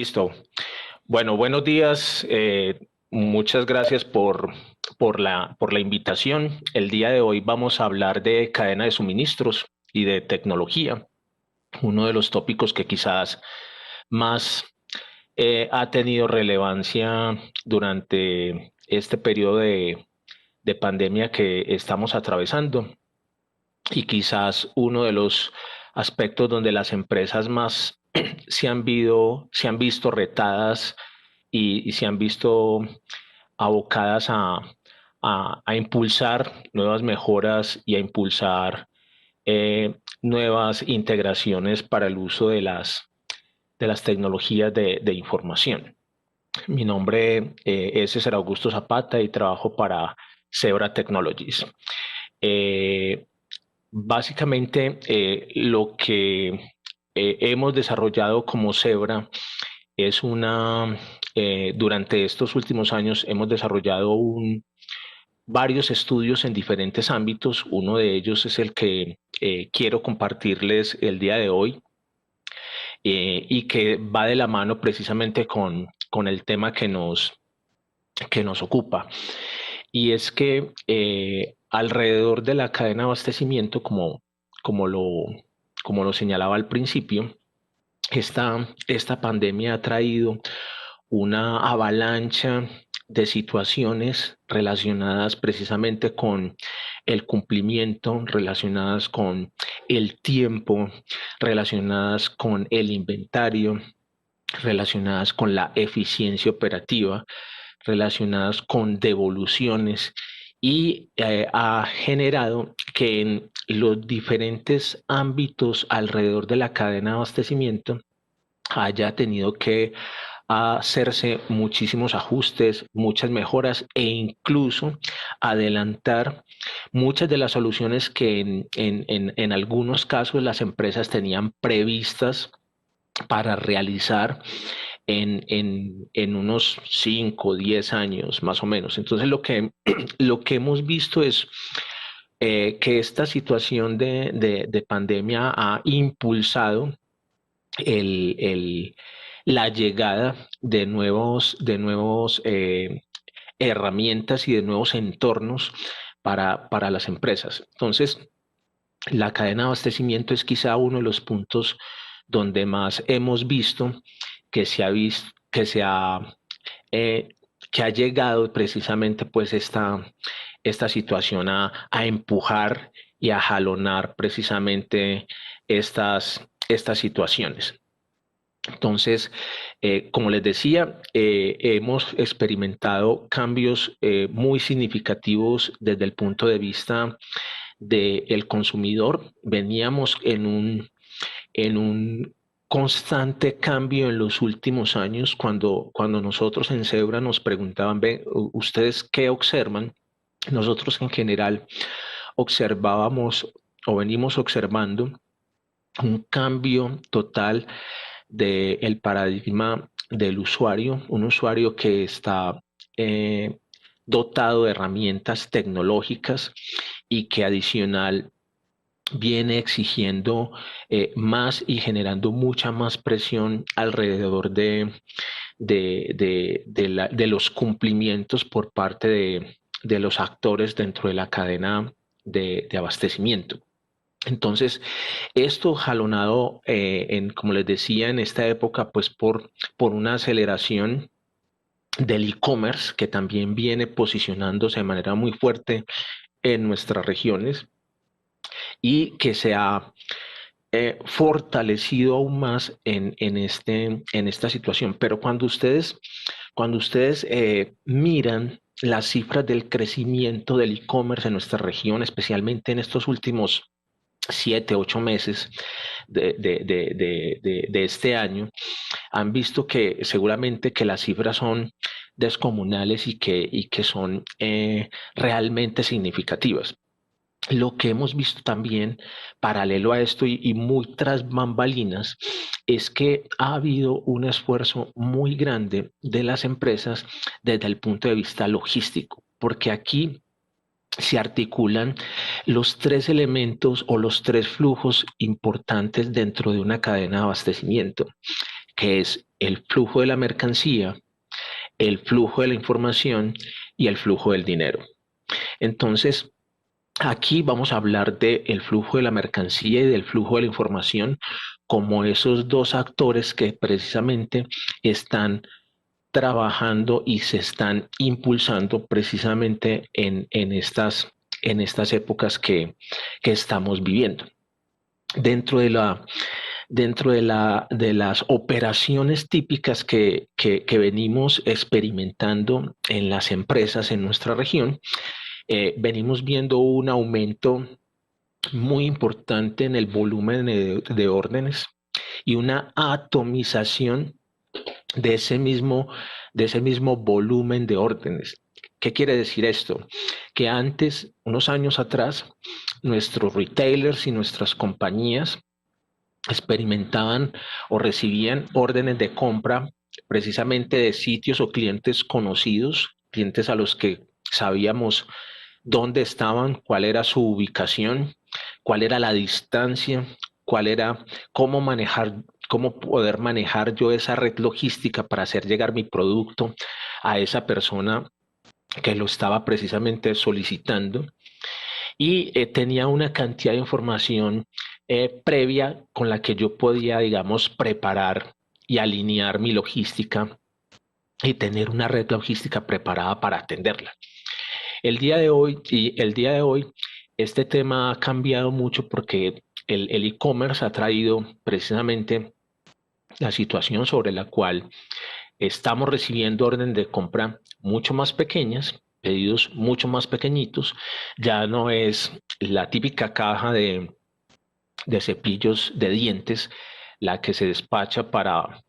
Listo. Bueno, buenos días. Muchas gracias por la invitación. El día de hoy vamos a hablar de cadena de suministros y de tecnología, uno de los tópicos que quizás más ha tenido relevancia durante este periodo de pandemia que estamos atravesando y quizás uno de los aspectos donde las empresas más se han visto retadas y se han visto abocadas a impulsar nuevas mejoras y a impulsar nuevas integraciones para el uso de las tecnologías de información. Mi nombre es César Augusto Zapata y trabajo para Zebra Technologies. Eh, Básicamente, lo que hemos desarrollado como Zebra es durante estos últimos años hemos desarrollado varios estudios en diferentes ámbitos. Uno de ellos es el que quiero compartirles el día de hoy y que va de la mano precisamente con el tema que nos ocupa. Y es que alrededor de la cadena de abastecimiento, como lo, como lo señalaba al principio, esta pandemia ha traído una avalancha de situaciones relacionadas precisamente con el cumplimiento, relacionadas con el tiempo, relacionadas con el inventario, relacionadas con la eficiencia operativa, relacionadas con devoluciones y ha generado que en los diferentes ámbitos alrededor de la cadena de abastecimiento haya tenido que hacerse muchísimos ajustes, muchas mejoras e incluso adelantar muchas de las soluciones que en algunos casos las empresas tenían previstas para realizar en unos 5 o 10 años más o menos. Entonces lo que hemos visto es que esta situación de pandemia ha impulsado el, el, la llegada de nuevos herramientas y de nuevos entornos para las empresas. Entonces, la cadena de abastecimiento es quizá uno de los puntos donde más hemos visto que se ha, eh, que ha llegado precisamente pues esta situación a empujar y a jalonar precisamente estas situaciones. Entonces, como les decía, hemos experimentado cambios muy significativos desde el punto de vista del consumidor. Veníamos en un constante cambio en los últimos años cuando nosotros en Zebra nos preguntaban: "Ve, ¿ustedes qué observan?". Nosotros en general observábamos o venimos observando un cambio total del paradigma del usuario, un usuario que está eh, dotado de herramientas tecnológicas y que adicional viene exigiendo más y generando mucha más presión alrededor de los cumplimientos por parte de los actores dentro de la cadena de abastecimiento. Entonces, esto jalonado, como les decía, en esta época, pues por una aceleración del e-commerce que también viene posicionándose de manera muy fuerte en nuestras regiones y que se ha fortalecido aún más en esta situación. Pero cuando ustedes miran las cifras del crecimiento del e-commerce en nuestra región, especialmente en estos últimos 7, 8 meses de este año, han visto que seguramente que las cifras son descomunales y que son realmente significativas. Lo que hemos visto también, paralelo a esto y muy tras bambalinas, es que ha habido un esfuerzo muy grande de las empresas desde el punto de vista logístico, porque aquí se articulan los tres elementos o los tres flujos importantes dentro de una cadena de abastecimiento, que es el flujo de la mercancía, el flujo de la información y el flujo del dinero. Entonces, aquí vamos a hablar del flujo de la mercancía y del flujo de la información como esos dos actores que precisamente están trabajando y se están impulsando precisamente en estas épocas que estamos viviendo. Dentro de de las operaciones típicas que venimos experimentando en las empresas en nuestra región, venimos viendo un aumento muy importante en el volumen de órdenes y una atomización de de ese mismo volumen de órdenes. ¿Qué quiere decir esto? Que antes, unos años atrás, nuestros retailers y nuestras compañías experimentaban o recibían órdenes de compra precisamente de sitios o clientes conocidos, clientes a los que sabíamos dónde estaban, cuál era su ubicación, cuál era la distancia, cuál era cómo manejar, cómo poder manejar yo esa red logística para hacer llegar mi producto a esa persona que lo estaba precisamente solicitando. Y tenía una cantidad de información previa con la que yo podía, digamos, preparar y alinear mi logística y tener una red logística preparada para atenderla. El día de hoy, este tema ha cambiado mucho porque el e-commerce ha traído precisamente la situación sobre la cual estamos recibiendo órdenes de compra mucho más pequeñas, pedidos mucho más pequeñitos. Ya no es la típica caja de cepillos de dientes la que se despacha para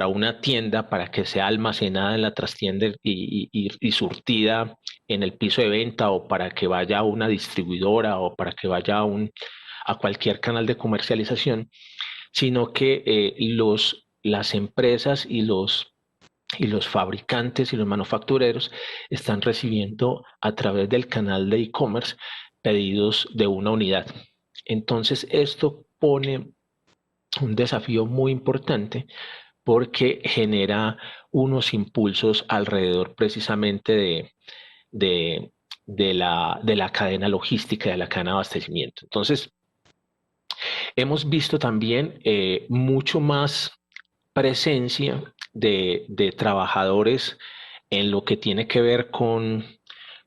una tienda, para que sea almacenada en la trastienda y surtida en el piso de venta, o para que vaya a una distribuidora, o para que vaya a cualquier canal de comercialización, sino que las empresas y los fabricantes y los manufactureros están recibiendo a través del canal de e-commerce pedidos de una unidad. Entonces, esto pone un desafío muy importante porque genera unos impulsos alrededor precisamente de la cadena logística, de la cadena de abastecimiento. Entonces, hemos visto también mucho más presencia de trabajadores en lo que tiene que ver con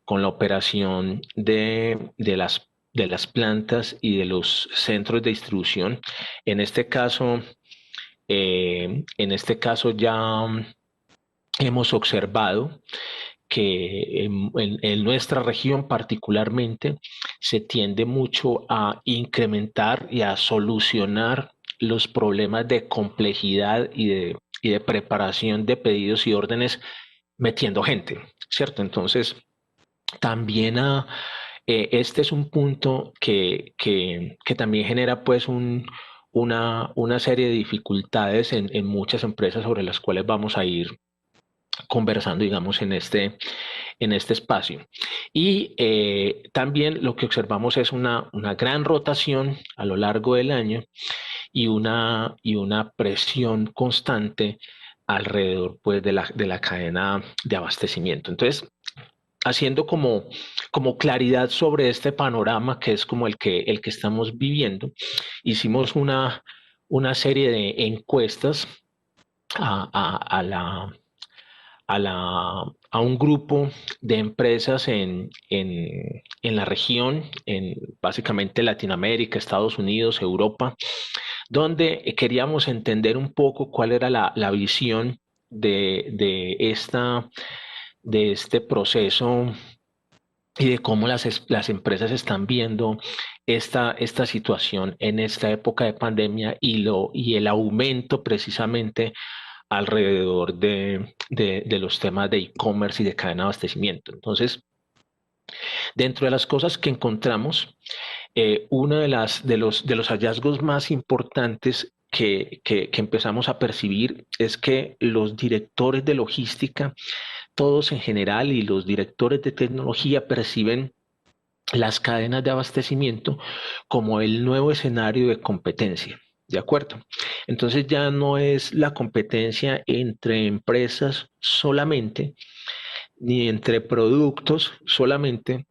la operación de las plantas y de los centros de distribución. En en este caso ya hemos observado que en nuestra región particularmente se tiende mucho a incrementar y a solucionar los problemas de complejidad y de preparación de pedidos y órdenes metiendo gente, ¿cierto? Entonces, también este es un punto que también genera pues una serie de dificultades en muchas empresas sobre las cuales vamos a ir conversando, digamos, en este espacio. Y también lo que observamos es una gran rotación a lo largo del año y una presión constante alrededor pues, de la cadena de abastecimiento. Entonces, haciendo como claridad sobre este panorama que es como el que estamos viviendo, hicimos una serie de encuestas a a un grupo de empresas en la región, en básicamente Latinoamérica, Estados Unidos, Europa, donde queríamos entender un poco cuál era la visión de este proceso y de cómo las empresas están viendo esta situación en esta época de pandemia y el aumento precisamente alrededor de los temas de e-commerce y de cadena de abastecimiento. Entonces, dentro de las cosas que encontramos, uno de los hallazgos más importantes que empezamos a percibir es que los directores de logística, todos en general, y los directores de tecnología perciben las cadenas de abastecimiento como el nuevo escenario de competencia. ¿de acuerdo? Entonces ya no es la competencia entre empresas solamente, ni entre productos solamente,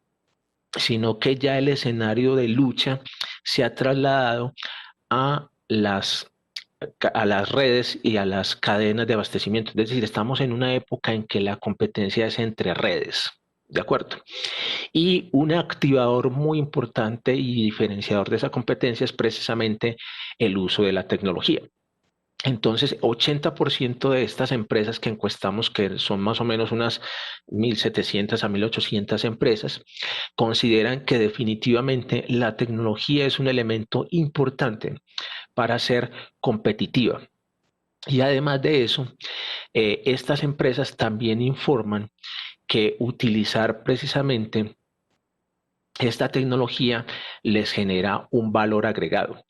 sino que ya el escenario de lucha se ha trasladado a las redes y a las cadenas de abastecimiento. Es decir, estamos en una época en que la competencia es entre redes, ¿de acuerdo? Y un activador muy importante y diferenciador de esa competencia es precisamente el uso de la tecnología. Entonces, 80% de estas empresas que encuestamos, que son más o menos unas 1.700 a 1.800 empresas, consideran que definitivamente la tecnología es un elemento importante para ser competitiva. Y además de eso, estas empresas también informan que utilizar precisamente esta tecnología les genera un valor agregado.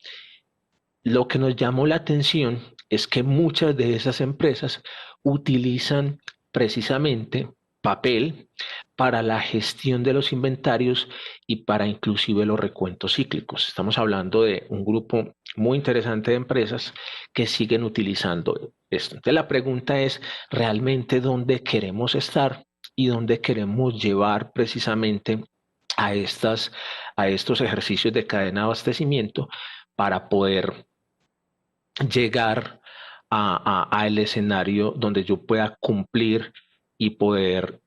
Lo que nos llamó la atención es que muchas de esas empresas utilizan precisamente papel para la gestión de los inventarios y para inclusive los recuentos cíclicos. Estamos hablando de un grupo muy interesante de empresas que siguen utilizando esto. Entonces la pregunta es realmente dónde queremos estar y dónde queremos llevar precisamente a estos ejercicios de cadena de abastecimiento para poder llegar al escenario donde yo pueda cumplir y poder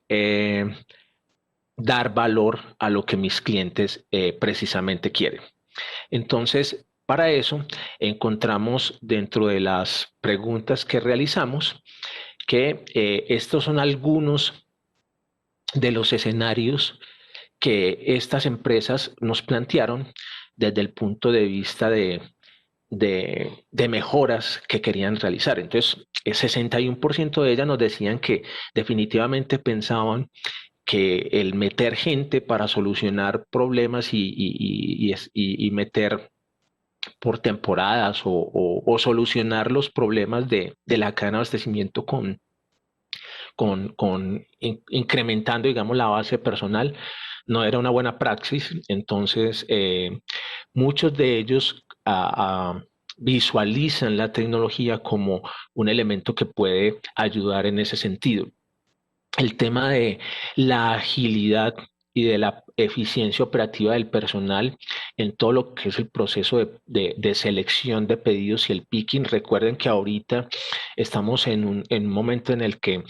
dar valor a lo que mis clientes precisamente quieren. Entonces, para eso encontramos dentro de las preguntas que realizamos que estos son algunos de los escenarios que estas empresas nos plantearon desde el punto de vista de mejoras que querían realizar. Entonces, el 61% de ellas nos decían que definitivamente pensaban que el meter gente para solucionar problemas y meter por temporadas o solucionar los problemas de la cadena de abastecimiento incrementando, digamos, la base personal, no era una buena praxis. Entonces, muchos de ellos visualizan la tecnología como un elemento que puede ayudar en ese sentido. El tema de la agilidad y de la eficiencia operativa del personal en todo lo que es el proceso de selección de pedidos y el picking. Recuerden que ahorita estamos en un momento en el que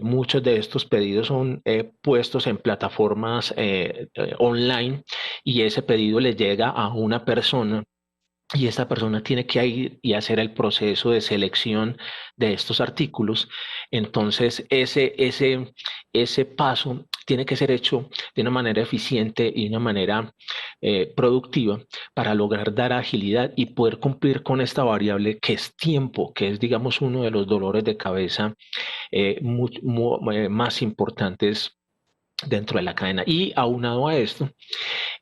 muchos de estos pedidos son puestos en plataformas online y ese pedido le llega a una persona y esta persona tiene que ir y hacer el proceso de selección de estos artículos. Entonces, ese paso tiene que ser hecho de una manera eficiente y de una manera productiva para lograr dar agilidad y poder cumplir con esta variable que es tiempo, que es, digamos, uno de los dolores de cabeza más importantes dentro de la cadena. Y aunado a esto,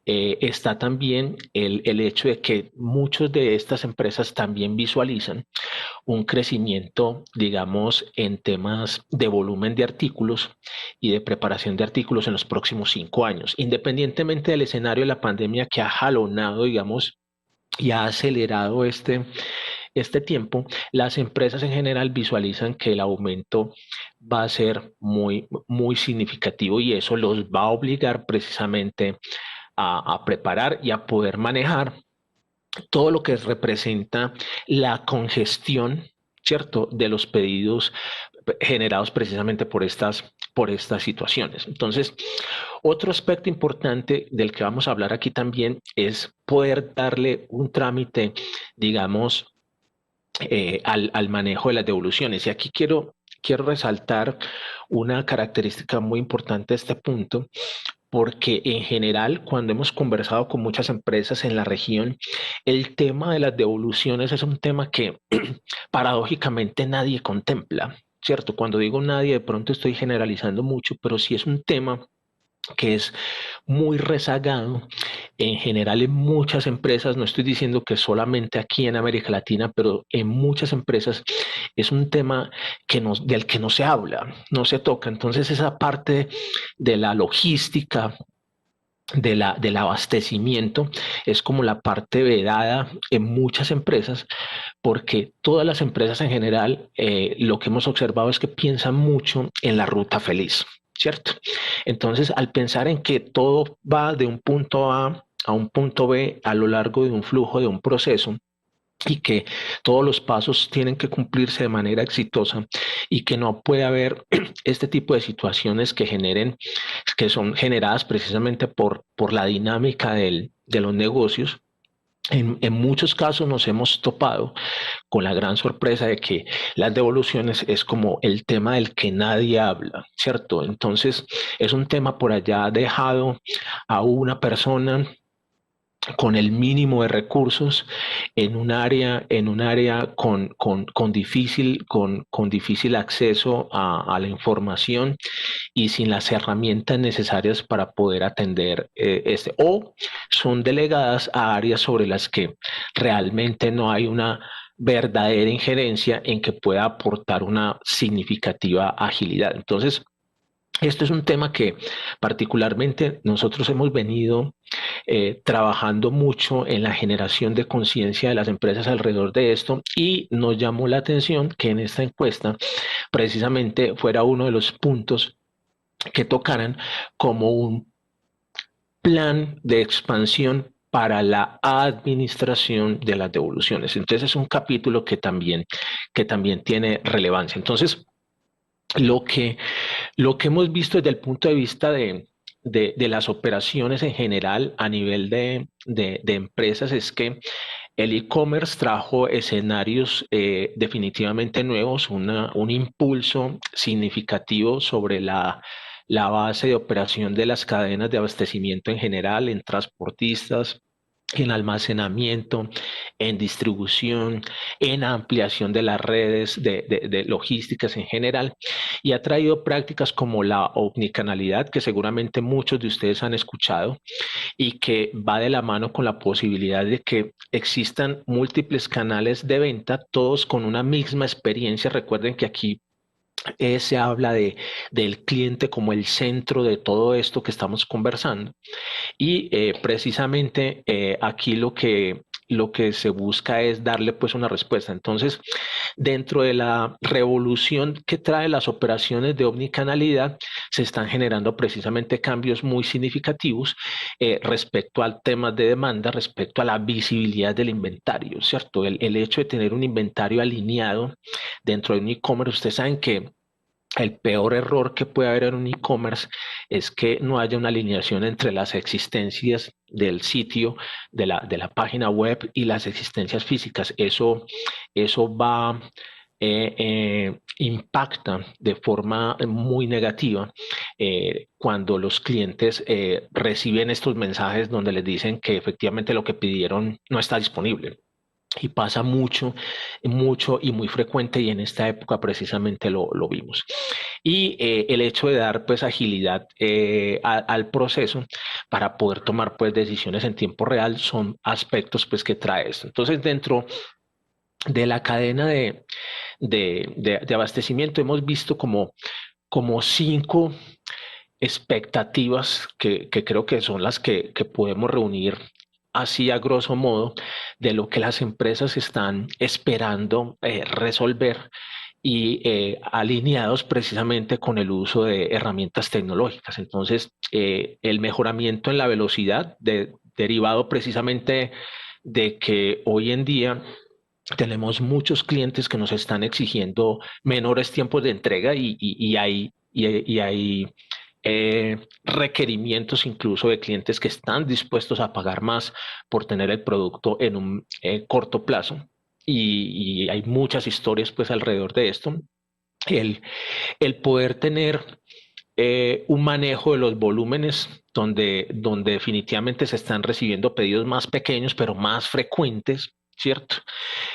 está también el hecho de que muchas de estas empresas también visualizan un crecimiento, digamos, en temas de volumen de artículos y de preparación de artículos en los próximos 5 años, independientemente del escenario de la pandemia que ha jalonado, digamos, y ha acelerado este tiempo. Las empresas en general visualizan que el aumento va a ser muy, muy significativo y eso los va a obligar precisamente a preparar y a poder manejar todo lo que representa la congestión, ¿cierto?, de los pedidos generados precisamente por estas situaciones. Entonces, otro aspecto importante del que vamos a hablar aquí también es poder darle un trámite, digamos, al manejo de las devoluciones. Y aquí quiero resaltar una característica muy importante de este punto, porque en general, cuando hemos conversado con muchas empresas en la región, el tema de las devoluciones es un tema que paradójicamente nadie contempla, ¿cierto? Cuando digo nadie, de pronto estoy generalizando mucho, pero sí es un tema que es muy rezagado en general en muchas empresas. No estoy diciendo que solamente aquí en América Latina, pero en muchas empresas es un tema del que no se habla, no se toca. Entonces esa parte de la logística del abastecimiento es como la parte vedada en muchas empresas, porque todas las empresas en general, lo que hemos observado es que piensan mucho en la ruta feliz, ¿cierto? Entonces, al pensar en que todo va de un punto A un punto B a lo largo de un flujo, de un proceso, y que todos los pasos tienen que cumplirse de manera exitosa y que no puede haber este tipo de situaciones que generen, que son generadas precisamente por la dinámica de los negocios. En muchos casos nos hemos topado con la gran sorpresa de que las devoluciones es como el tema del que nadie habla, ¿cierto? Entonces es un tema por allá dejado a una persona con el mínimo de recursos en un área con difícil acceso a la información y sin las herramientas necesarias para poder atender o son delegadas a áreas sobre las que realmente no hay una verdadera injerencia en que pueda aportar una significativa agilidad. Entonces, esto es un tema que particularmente nosotros hemos venido trabajando mucho en la generación de conciencia de las empresas alrededor de esto y nos llamó la atención que en esta encuesta precisamente fuera uno de los puntos que tocaran como un plan de expansión para la administración de las devoluciones. Entonces es un capítulo que también tiene relevancia. Entonces, lo que lo que hemos visto desde el punto de vista de las operaciones en general a nivel de empresas es que el e-commerce trajo escenarios definitivamente nuevos, un impulso significativo sobre la base de operación de las cadenas de abastecimiento en general, en transportistas, en almacenamiento, en distribución, en ampliación de las redes de logísticas en general, y ha traído prácticas como la omnicanalidad, que seguramente muchos de ustedes han escuchado, y que va de la mano con la posibilidad de que existan múltiples canales de venta, todos con una misma experiencia. Recuerden que aquí se habla del cliente como el centro de todo esto que estamos conversando. Y precisamente aquí lo que se busca es darle pues una respuesta. Entonces, dentro de la revolución que trae las operaciones de omnicanalidad, se están generando precisamente cambios muy significativos respecto al tema de demanda, respecto a la visibilidad del inventario, ¿cierto? El hecho de tener un inventario alineado dentro de un e-commerce, ustedes saben que el peor error que puede haber en un e-commerce es que no haya una alineación entre las existencias del sitio, de la página web y las existencias físicas. Eso va, impacta de forma muy negativa cuando los clientes reciben estos mensajes donde les dicen que efectivamente lo que pidieron no está disponible. Y pasa mucho, mucho y muy frecuente y en esta época precisamente lo vimos. Y el hecho de dar pues agilidad al proceso para poder tomar pues decisiones en tiempo real son aspectos pues que trae esto. Entonces dentro de la cadena de abastecimiento hemos visto como cinco expectativas que creo que son las que podemos reunir así a grosso modo de lo que las empresas están esperando resolver y alineados precisamente con el uso de herramientas tecnológicas. Entonces, el mejoramiento en la velocidad derivado precisamente de que hoy en día tenemos muchos clientes que nos están exigiendo menores tiempos de entrega y hay requerimientos incluso de clientes que están dispuestos a pagar más por tener el producto en un corto plazo. Y hay muchas historias pues alrededor de esto. El, el poder tener un manejo de los volúmenes donde definitivamente se están recibiendo pedidos más pequeños pero más frecuentes, ¿cierto?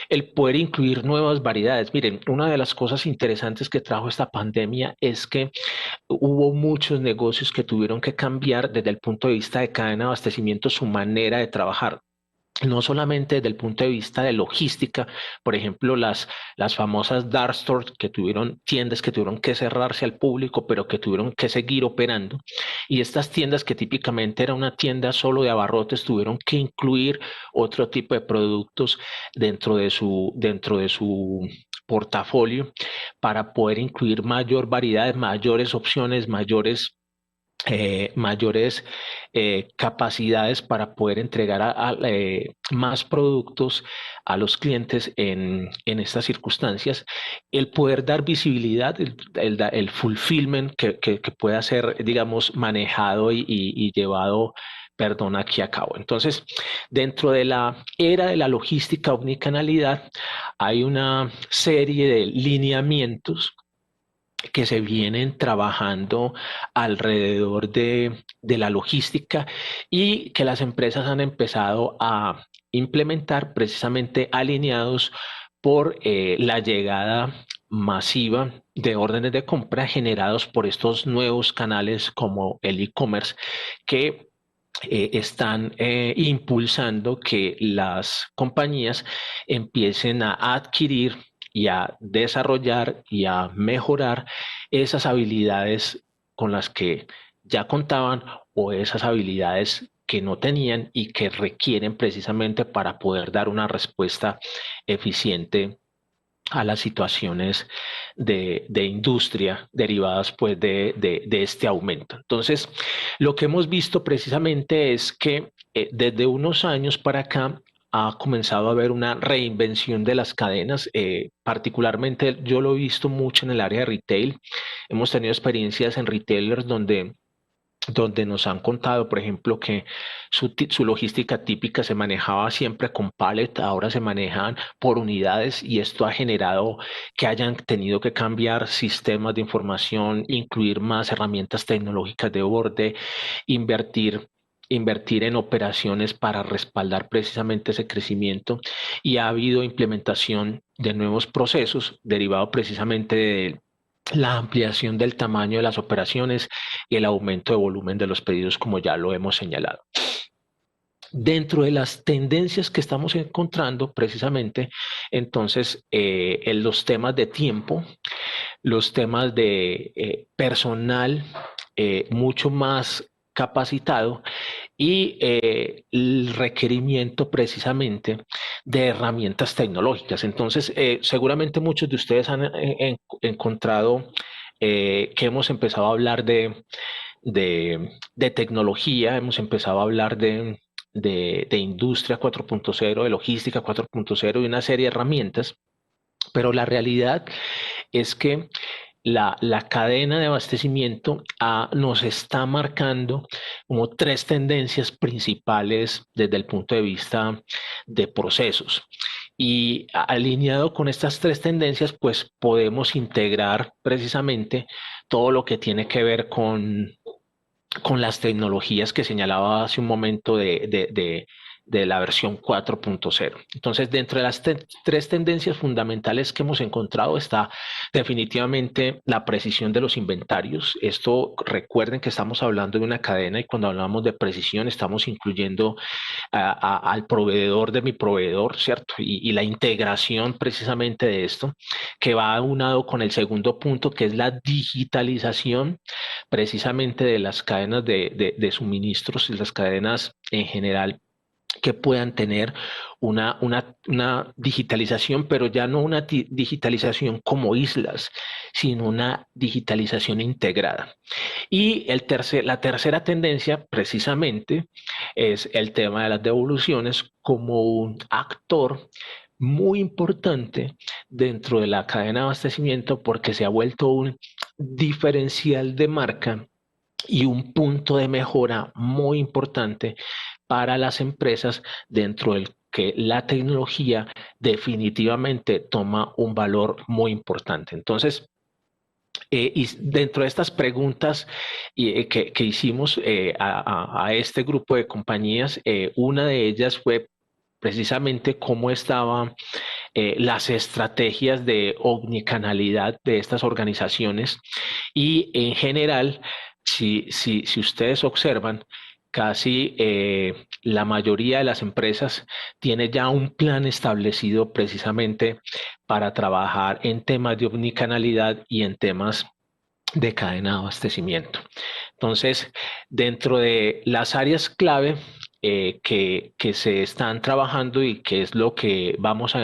El poder incluir nuevas variedades. Miren, una de las cosas interesantes que trajo esta pandemia es que hubo muchos negocios que tuvieron que cambiar desde el punto de vista de cadena de abastecimiento su manera de trabajar. no solamente desde el punto de vista de logística, por ejemplo, las famosas dark stores que tuvieron tiendas que tuvieron que cerrarse al público, pero que tuvieron que seguir operando. Y estas tiendas que típicamente era una tienda solo de abarrotes, tuvieron que incluir otro tipo de productos dentro de su portafolio para poder incluir mayor variedad, mayores opciones, mayores capacidades para poder entregar más productos a los clientes en estas circunstancias, el poder dar visibilidad, el fulfillment que pueda ser, digamos, manejado y llevado, perdón, aquí a cabo. Entonces, dentro de la era de la logística omnicanalidad, hay una serie de lineamientos que se vienen trabajando alrededor de la logística y que las empresas han empezado a implementar precisamente alineados por la llegada masiva de órdenes de compra generados por estos nuevos canales como el e-commerce que están impulsando que las compañías empiecen a adquirir y a desarrollar y a mejorar esas habilidades con las que ya contaban o esas habilidades que no tenían y que requieren precisamente para poder dar una respuesta eficiente a las situaciones de industria derivadas pues de este aumento. Entonces, lo que hemos visto precisamente es que desde unos años para acá ha comenzado a haber una reinvención de las cadenas, particularmente yo lo he visto mucho en el área de retail. Hemos tenido experiencias en retailers donde nos han contado, por ejemplo, que su logística típica se manejaba siempre con pallet, ahora se manejan por unidades y esto ha generado que hayan tenido que cambiar sistemas de información, incluir más herramientas tecnológicas de borde, invertir invertir en operaciones para respaldar precisamente ese crecimiento y ha habido implementación de nuevos procesos derivado precisamente de la ampliación del tamaño de las operaciones y el aumento de volumen de los pedidos, como ya lo hemos señalado. Dentro de las tendencias que estamos encontrando, precisamente, entonces, en los temas de tiempo, los temas de personal mucho más capacitado y el requerimiento precisamente de herramientas tecnológicas. Entonces, seguramente muchos de ustedes han encontrado que hemos empezado a hablar de tecnología, hemos empezado a hablar de industria 4.0, de logística 4.0 y una serie de herramientas, pero la realidad es que la cadena de abastecimiento nos está marcando como tres tendencias principales desde el punto de vista de procesos. Y alineado con estas tres tendencias, pues podemos integrar precisamente todo lo que tiene que ver con las tecnologías que señalaba hace un momento de la versión 4.0. Entonces, dentro de las tres tendencias fundamentales que hemos encontrado está definitivamente la precisión de los inventarios. Esto, recuerden que estamos hablando de una cadena y cuando hablamos de precisión estamos incluyendo al proveedor de mi proveedor, ¿cierto? Y la integración precisamente de esto, que va aunado con el segundo punto, que es la digitalización precisamente de las cadenas de suministros y las cadenas en general que puedan tener una digitalización, pero ya no una digitalización como islas, sino una digitalización integrada. Y la tercera tendencia, precisamente, es el tema de las devoluciones como un actor muy importante dentro de la cadena de abastecimiento porque se ha vuelto un diferencial de marca y un punto de mejora muy importante para las empresas dentro del que la tecnología definitivamente toma un valor muy importante. Entonces, y dentro de estas preguntas que hicimos a este grupo de compañías, una de ellas fue precisamente cómo estaban las estrategias de omnicanalidad de estas organizaciones y en general, si ustedes observan, casi la mayoría de las empresas tiene ya un plan establecido precisamente para trabajar en temas de omnicanalidad y en temas de cadena de abastecimiento. Entonces, dentro de las áreas clave que se están trabajando y que es lo que vamos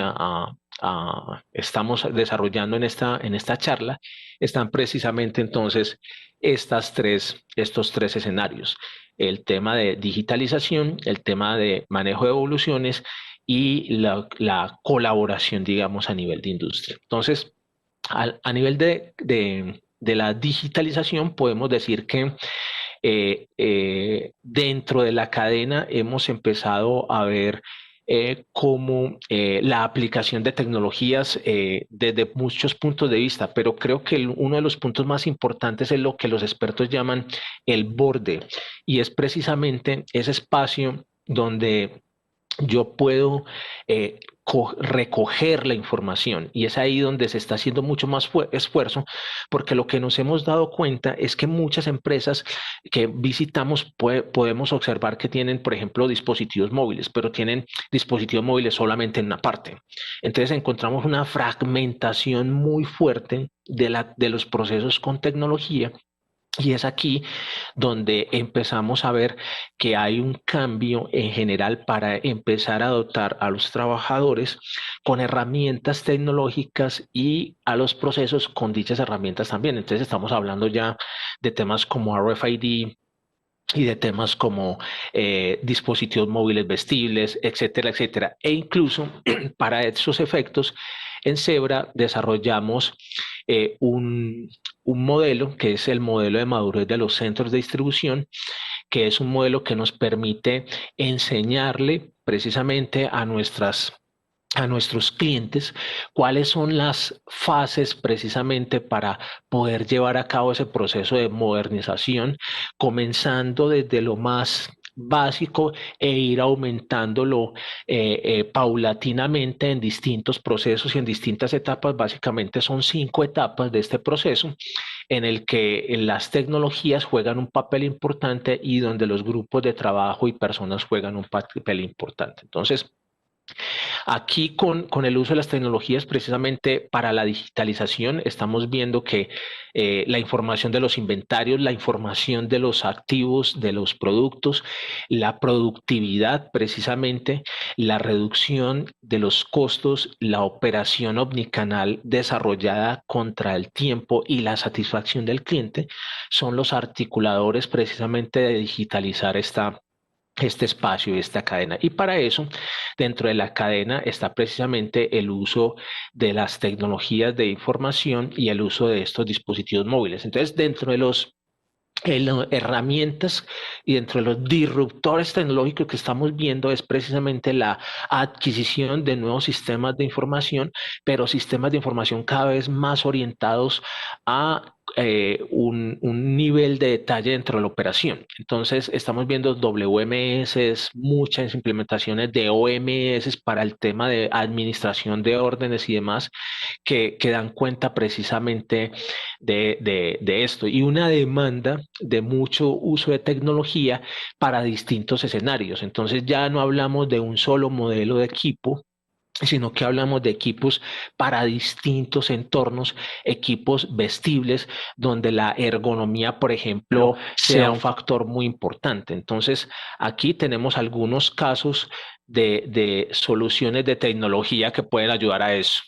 estamos desarrollando en esta charla, están precisamente entonces estos tres escenarios. El tema de digitalización, el tema de manejo de evoluciones y la colaboración, digamos, a nivel de industria. Entonces, a nivel de la digitalización, podemos decir que dentro de la cadena hemos empezado a ver cómo la aplicación de tecnologías desde muchos puntos de vista, pero creo que uno de los puntos más importantes es lo que los expertos llaman el borde, y es precisamente ese espacio donde yo puedo recoger la información, y es ahí donde se está haciendo mucho más esfuerzo, porque lo que nos hemos dado cuenta es que muchas empresas que visitamos podemos observar que tienen, por ejemplo, dispositivos móviles, pero tienen dispositivos móviles solamente en una parte. Entonces encontramos una fragmentación muy fuerte de los procesos con tecnología. Y es aquí donde empezamos a ver que hay un cambio en general para empezar a dotar a los trabajadores con herramientas tecnológicas y a los procesos con dichas herramientas también. Entonces estamos hablando ya de temas como RFID y de temas como dispositivos móviles vestibles, etcétera, etcétera. E incluso para esos efectos, en Zebra desarrollamos un modelo que es el modelo de madurez de los centros de distribución, que es un modelo que nos permite enseñarle precisamente a nuestros clientes cuáles son las fases precisamente para poder llevar a cabo ese proceso de modernización, comenzando desde lo más básico e ir aumentándolo paulatinamente en distintos procesos y en distintas etapas. Básicamente son 5 etapas de este proceso en el que las tecnologías juegan un papel importante y donde los grupos de trabajo y personas juegan un papel importante. Entonces, aquí con el uso de las tecnologías precisamente para la digitalización, estamos viendo que la información de los inventarios, la información de los activos, de los productos, la productividad precisamente, la reducción de los costos, la operación omnicanal desarrollada contra el tiempo y la satisfacción del cliente son los articuladores precisamente de digitalizar este espacio y esta cadena. Y para eso, dentro de la cadena está precisamente el uso de las tecnologías de información y el uso de estos dispositivos móviles. Entonces, dentro de los herramientas y dentro de los disruptores tecnológicos que estamos viendo es precisamente la adquisición de nuevos sistemas de información, pero sistemas de información cada vez más orientados a un nivel de detalle dentro de la operación. Entonces, estamos viendo WMS, muchas implementaciones de OMS para el tema de administración de órdenes y demás, que dan cuenta precisamente de esto, y una demanda de mucho uso de tecnología para distintos escenarios. Entonces ya no hablamos de un solo modelo de equipo, sino que hablamos de equipos para distintos entornos, equipos vestibles, donde la ergonomía, por ejemplo, sea un factor muy importante. Entonces, aquí tenemos algunos casos de soluciones de tecnología que pueden ayudar a eso.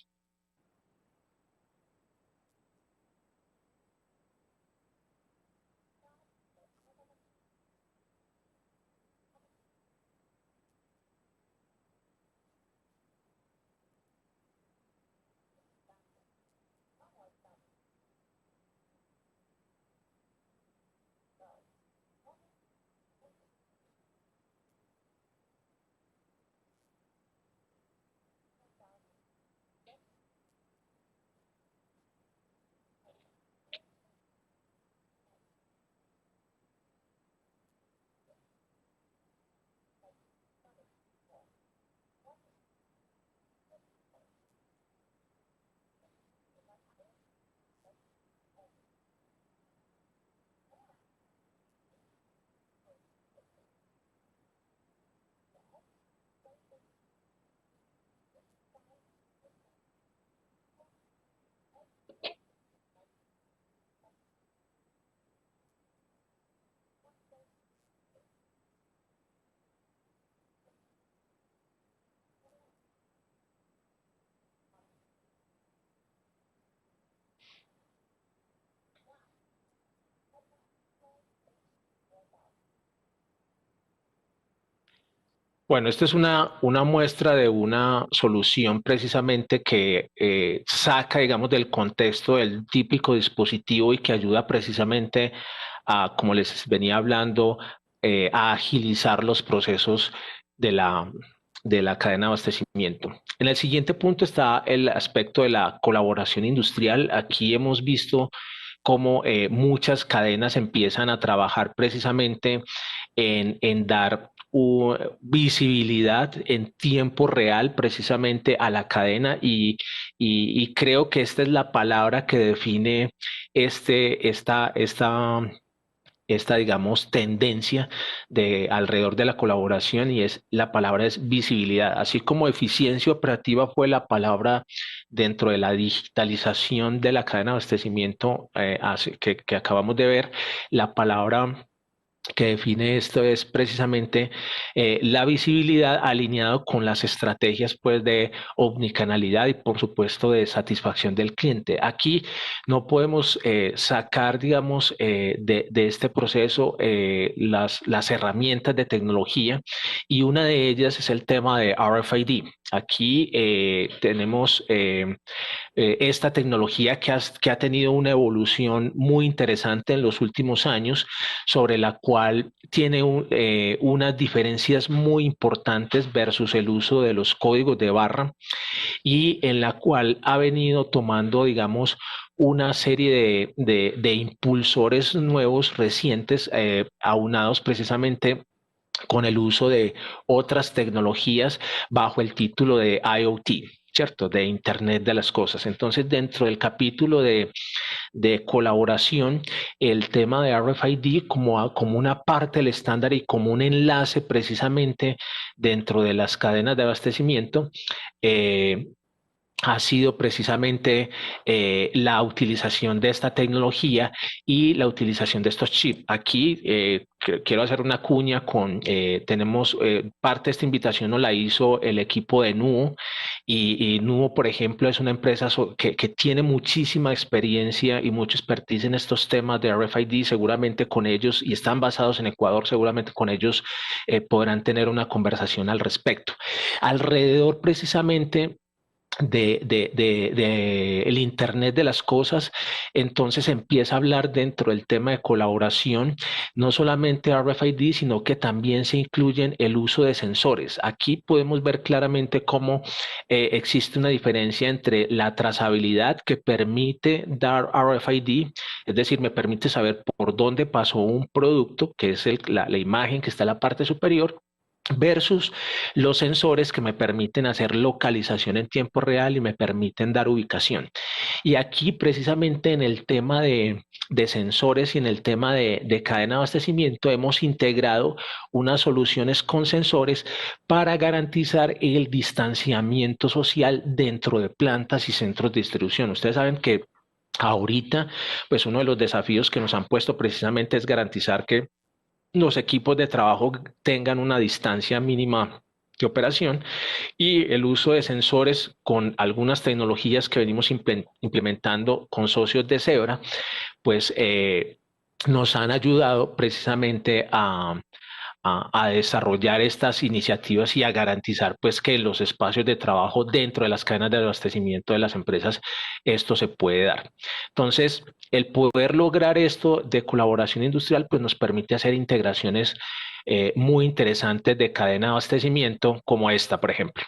Bueno, esta es una muestra de una solución precisamente que saca, digamos, del contexto del típico dispositivo y que ayuda precisamente a, como les venía hablando, a agilizar los procesos de de la cadena de abastecimiento. En el siguiente punto está el aspecto de la colaboración industrial. Aquí hemos visto cómo muchas cadenas empiezan a trabajar precisamente en dar visibilidad en tiempo real precisamente a la cadena y creo que esta es la palabra que define esta, digamos, tendencia de alrededor de la colaboración y es la palabra es visibilidad. Así como eficiencia operativa fue la palabra dentro de la digitalización de la cadena de abastecimiento que acabamos de ver, la palabra que define esto es precisamente la visibilidad alineado con las estrategias pues de omnicanalidad y por supuesto de satisfacción del cliente. Aquí no podemos sacar, digamos, de este proceso las herramientas de tecnología y una de ellas es el tema de RFID. Aquí tenemos esta tecnología que ha tenido una evolución muy interesante en los últimos años, sobre la cual tiene unas diferencias muy importantes versus el uso de los códigos de barra y en la cual ha venido tomando, digamos, una serie de impulsores nuevos, recientes, aunados precisamente con el uso de otras tecnologías bajo el título de IoT. ¿Cierto? De Internet de las Cosas. Entonces, dentro del capítulo de colaboración, el tema de RFID como una parte del estándar y como un enlace precisamente dentro de las cadenas de abastecimiento, eh, ha sido precisamente la utilización de esta tecnología y la utilización de estos chips. Aquí quiero hacer una cuña tenemos parte de esta invitación nos la hizo el equipo de Nuo y Nuo, por ejemplo, es una empresa que tiene muchísima experiencia y mucha expertise en estos temas de RFID, seguramente con ellos, y están basados en Ecuador, seguramente con ellos podrán tener una conversación al respecto. Alrededor precisamente de el Internet de las cosas, entonces empieza a hablar dentro del tema de colaboración, no solamente RFID, sino que también se incluyen el uso de sensores. Aquí podemos ver claramente cómo existe una diferencia entre la trazabilidad que permite dar RFID, es decir, me permite saber por dónde pasó un producto, que es la imagen que está en la parte superior, versus los sensores que me permiten hacer localización en tiempo real y me permiten dar ubicación. Y aquí precisamente en el tema de sensores y en el tema de cadena de abastecimiento hemos integrado unas soluciones con sensores para garantizar el distanciamiento social dentro de plantas y centros de distribución. Ustedes saben que ahorita, pues uno de los desafíos que nos han puesto precisamente es garantizar que los equipos de trabajo tengan una distancia mínima de operación y el uso de sensores con algunas tecnologías que venimos implementando con socios de Zebra, pues nos han ayudado precisamente a desarrollar estas iniciativas y a garantizar pues que los espacios de trabajo dentro de las cadenas de abastecimiento de las empresas esto se puede dar. Entonces, el poder lograr esto de colaboración industrial pues nos permite hacer integraciones muy interesantes de cadena de abastecimiento como esta, por ejemplo.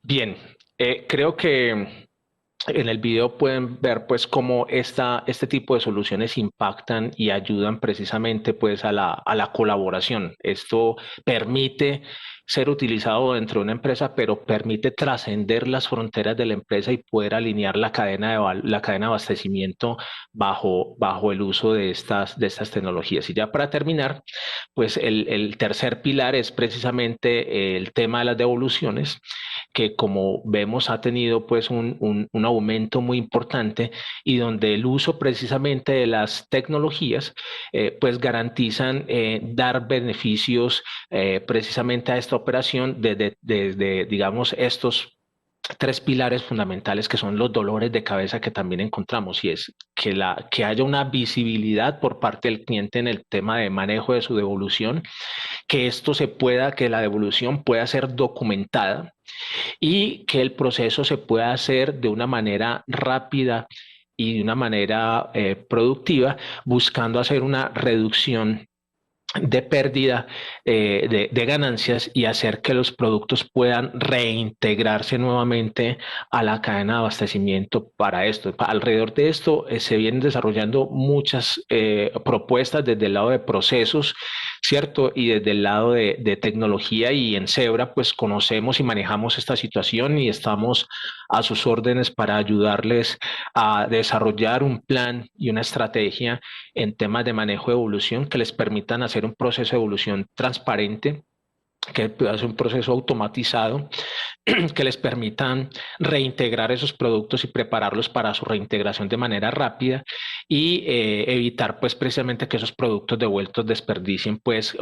Bien, creo que en el video pueden ver pues cómo este tipo de soluciones impactan y ayudan precisamente pues a la colaboración. Esto permite ser utilizado dentro de una empresa, pero permite trascender las fronteras de la empresa y poder alinear la cadena la cadena de abastecimiento bajo el uso de estas tecnologías. Y ya para terminar, pues el tercer pilar es precisamente el tema de las devoluciones, que como vemos ha tenido pues un aumento muy importante y donde el uso precisamente de las tecnologías pues garantizan dar beneficios precisamente a esta operación desde digamos estos tres pilares fundamentales que son los dolores de cabeza que también encontramos y es que haya una visibilidad por parte del cliente en el tema de manejo de su devolución, que la devolución pueda ser documentada y que el proceso se pueda hacer de una manera rápida y de una manera productiva, buscando hacer una reducción de pérdida de ganancias y hacer que los productos puedan reintegrarse nuevamente a la cadena de abastecimiento para esto. Alrededor de esto se vienen desarrollando muchas propuestas desde el lado de procesos, ¿cierto? Y desde el lado de tecnología y en Zebra pues conocemos y manejamos esta situación y estamos a sus órdenes para ayudarles a desarrollar un plan y una estrategia en temas de manejo de evolución que les permitan hacer un proceso de evolución transparente, que pueda ser un proceso automatizado, que les permitan reintegrar esos productos y prepararlos para su reintegración de manera rápida y evitar pues precisamente que esos productos devueltos desperdicien pues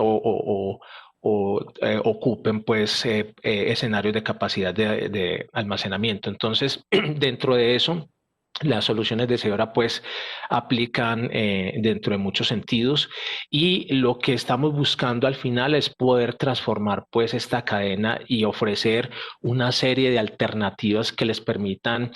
ocupen pues escenarios de capacidad de almacenamiento. Entonces, dentro de eso, las soluciones de Zebra pues aplican dentro de muchos sentidos y lo que estamos buscando al final es poder transformar pues esta cadena y ofrecer una serie de alternativas que les permitan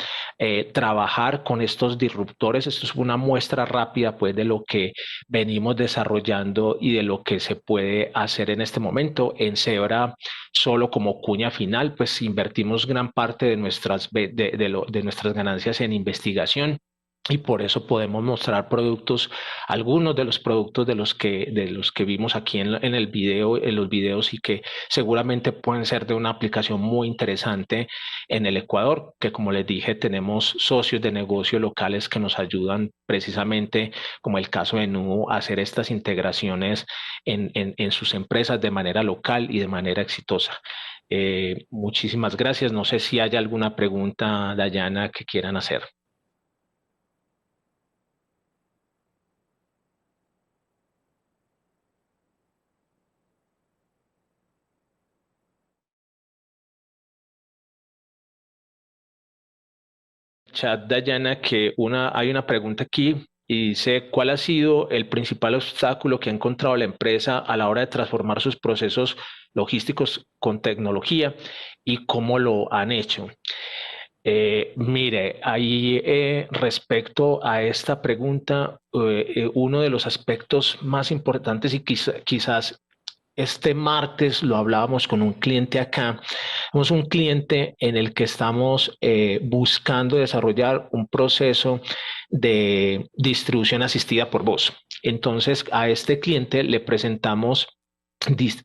trabajar con estos disruptores. Esto es una muestra rápida pues de lo que venimos desarrollando y de lo que se puede hacer en este momento. En Zebra solo como cuña final, pues invertimos gran parte de nuestras ganancias en investigación y por eso podemos mostrar productos, algunos de los productos de los que vimos aquí en el video, en los videos y que seguramente pueden ser de una aplicación muy interesante en el Ecuador, que como les dije, tenemos socios de negocio locales que nos ayudan precisamente, como el caso de Nu, a hacer estas integraciones en sus empresas de manera local y de manera exitosa. Muchísimas gracias. No sé si hay alguna pregunta, Dayana, que quieran hacer. Chat, Dayana, que hay una pregunta aquí y dice, ¿cuál ha sido el principal obstáculo que ha encontrado la empresa a la hora de transformar sus procesos logísticos con tecnología y cómo lo han hecho? Mire, ahí respecto a esta pregunta, uno de los aspectos más importantes y quizás este martes lo hablábamos con un cliente acá. Tenemos un cliente en el que estamos buscando desarrollar un proceso de distribución asistida por voz. Entonces, a este cliente le presentamos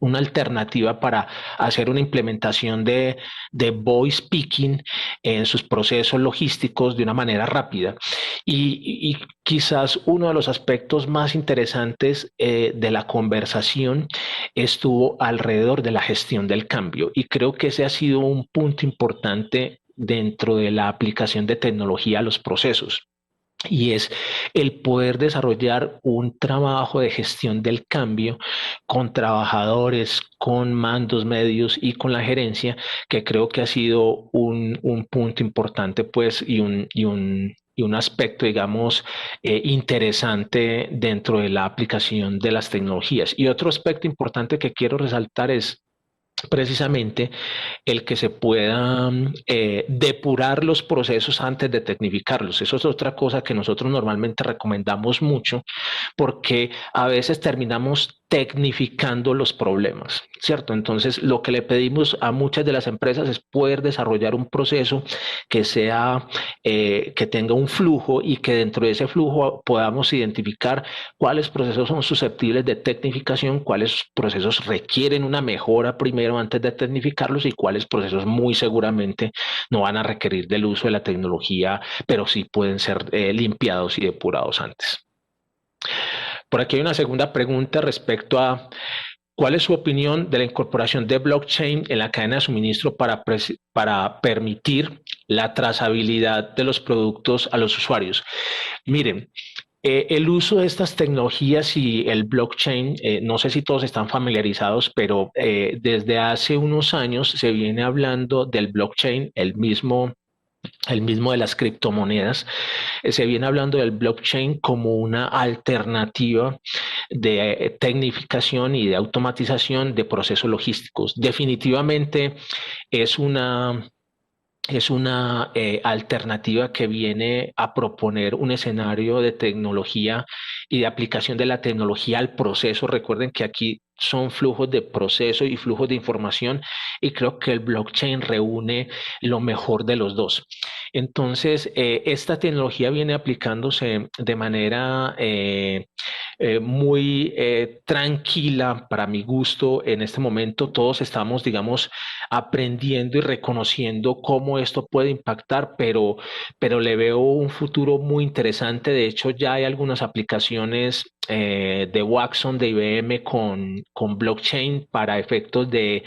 una alternativa para hacer una implementación de voice picking en sus procesos logísticos de una manera rápida. Y quizás uno de los aspectos más interesantes de la conversación estuvo alrededor de la gestión del cambio. Y creo que ese ha sido un punto importante dentro de la aplicación de tecnología a los procesos y es el poder desarrollar un trabajo de gestión del cambio con trabajadores, con mandos medios y con la gerencia, que creo que ha sido un punto importante pues y un aspecto, digamos, interesante dentro de la aplicación de las tecnologías. Y otro aspecto importante que quiero resaltar es precisamente el que se puedan depurar los procesos antes de tecnificarlos. Eso es otra cosa que nosotros normalmente recomendamos mucho porque a veces terminamos tecnificando los problemas, ¿cierto? Entonces, lo que le pedimos a muchas de las empresas es poder desarrollar un proceso que sea, que tenga un flujo y que dentro de ese flujo podamos identificar cuáles procesos son susceptibles de tecnificación, cuáles procesos requieren una mejora primero antes de tecnificarlos y cuáles procesos muy seguramente no van a requerir del uso de la tecnología, pero sí pueden ser limpiados y depurados antes. Por aquí hay una segunda pregunta respecto a ¿cuál es su opinión de la incorporación de blockchain en la cadena de suministro para permitir la trazabilidad de los productos a los usuarios? Miren, el uso de estas tecnologías y el blockchain, no sé si todos están familiarizados, pero desde hace unos años se viene hablando del blockchain, el mismo de las criptomonedas. Se viene hablando del blockchain como una alternativa de tecnificación y de automatización de procesos logísticos. Definitivamente es una alternativa que viene a proponer un escenario de tecnología y de aplicación de la tecnología al proceso. Recuerden que aquí son flujos de proceso y flujos de información y creo que el blockchain reúne lo mejor de los dos. Entonces, esta tecnología viene aplicándose de manera muy tranquila para mi gusto en este momento. Todos estamos, digamos, aprendiendo y reconociendo cómo esto puede impactar, pero le veo un futuro muy interesante. De hecho, ya hay algunas aplicaciones de Watson, de IBM con blockchain para efectos de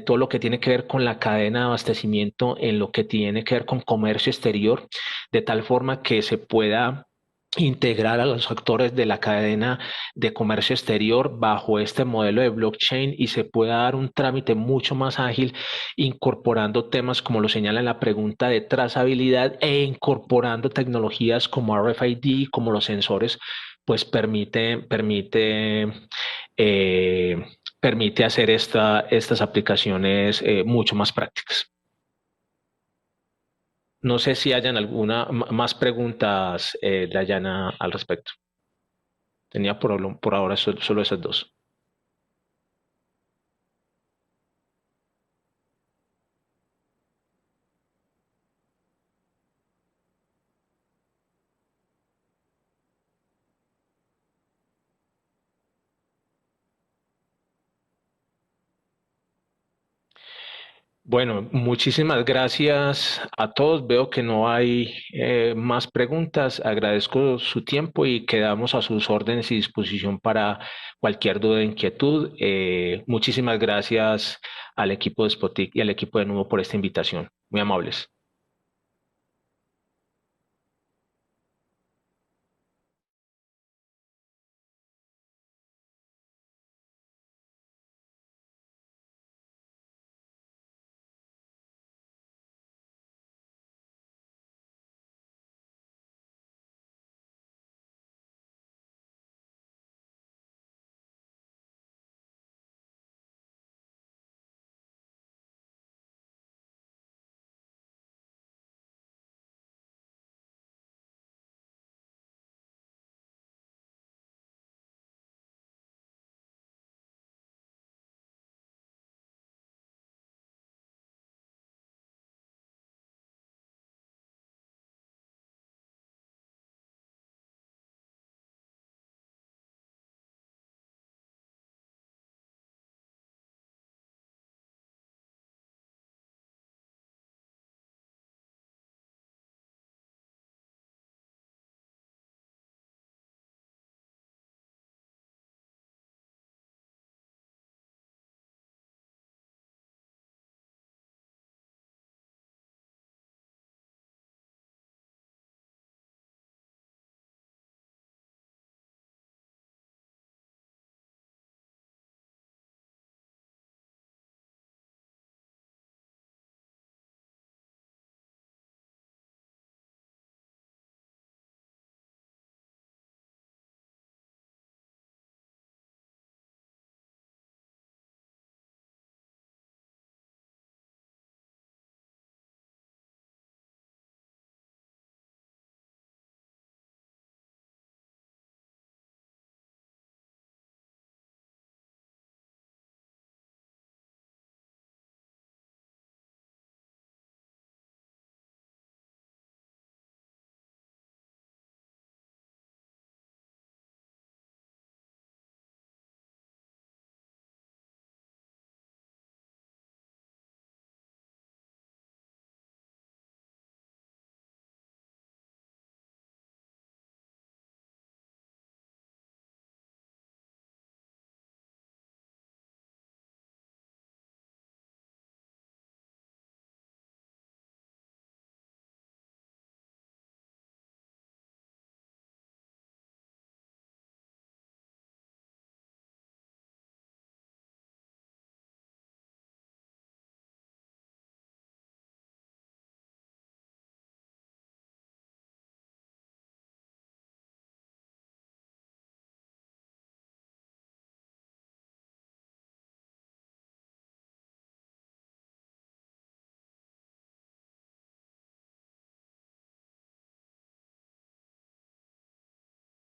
todo lo que tiene que ver con la cadena de abastecimiento en lo que tiene que ver con comercio exterior, de tal forma que se pueda integrar a los actores de la cadena de comercio exterior bajo este modelo de blockchain y se pueda dar un trámite mucho más ágil, incorporando temas como lo señala en la pregunta de trazabilidad e incorporando tecnologías como RFID, como los sensores, pues eh, permite hacer estas aplicaciones mucho más prácticas. No sé si hayan alguna más preguntas, Dayana, al respecto. Tenía por ahora solo esas dos. Bueno, muchísimas gracias a todos. Veo que no hay más preguntas. Agradezco su tiempo y quedamos a sus órdenes y disposición para cualquier duda o inquietud. Muchísimas gracias al equipo de Spotic y al equipo de Nubo por esta invitación. Muy amables.